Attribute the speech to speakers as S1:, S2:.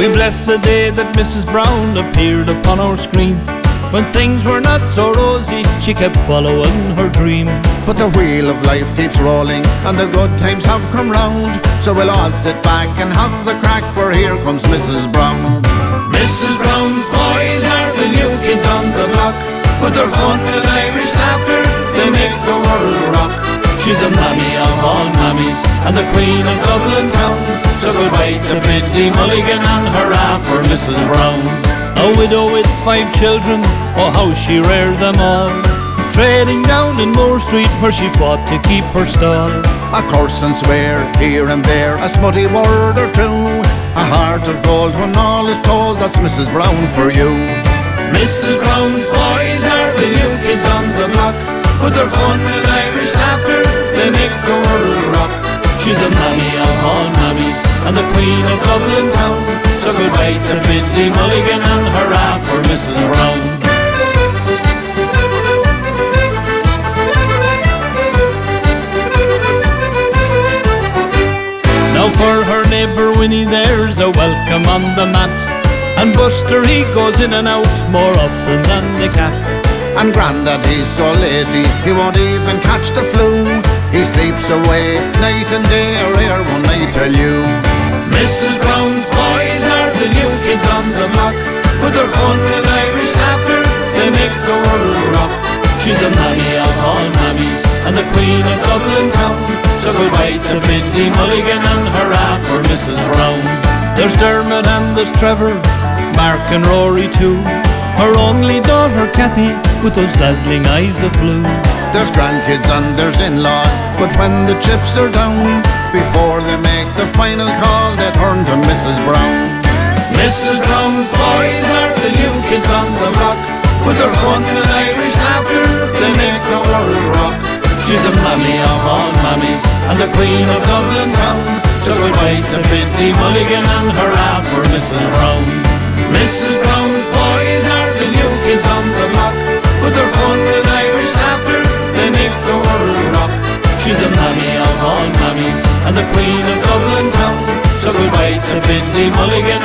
S1: We bless the day that Mrs. Brown appeared upon our screen. When things were not so rosy, she kept following her dream.
S2: But the wheel of life keeps rolling, and the good times have come round. So we'll all sit back and have the crack, for here comes Mrs. Brown.
S1: Mrs. Brown's boys are the new kids on the block. With their fun and Irish laughter, they make the world rock. She's the mammy of all mammies, and the queen of Dublin town. So goodbye to Biddy Mulligan and hurrah for Mrs. Brown. A widow with 5 children, oh how she reared them all, trading down in Moore Street where she fought to keep her stall.
S2: A curse and swear here and there, a smutty word or two, a heart of gold when all is told, that's Mrs. Brown for you.
S1: Mrs. Brown's boys are the new kids on the block. With their fun and Irish laughter, they make the world rock. She's the mammy of all mammies, and the queen of Dublin town. So goodbye to Biddy Mulligan and hurrah for Mrs. Brown. Now for her neighbour Winnie there's a welcome on the mat, and Buster he goes in and out more often than the cat.
S2: And Grandad he's so lazy, he won't even catch the flu. He sleeps away night and day, a rare one I tell you.
S1: Mrs. Brown's boys are the new kids on the block. With their fun and Irish laughter, they make the world rock. She's the mammy of all mammies, and the queen of Dublin town. So goodbye to Biddy Mulligan and hurrah for Mrs. Brown. There's Dermot and there's Trevor, Mark and Rory too. Her only daughter Cathy, with those dazzling eyes of blue.
S2: There's grandkids and there's in-laws, but when the chips are down, before they make the final call, they turn to Mrs. Brown.
S1: Mrs. Brown's boys are the new kids on the block. With their fun and Irish laughter, they make the world rock. She's the mammy of all mammies, and the queen of Dublin town. So goodbye to Biddy Mulligan and hurrah for Mrs. Brown. Mrs. Brown's boys are the new kids on the block. With their fun and Irish laughter, they make the world rock. She's the mammy of all mammies, and the queen of Dublin town. So goodbye to Biddy Mulligan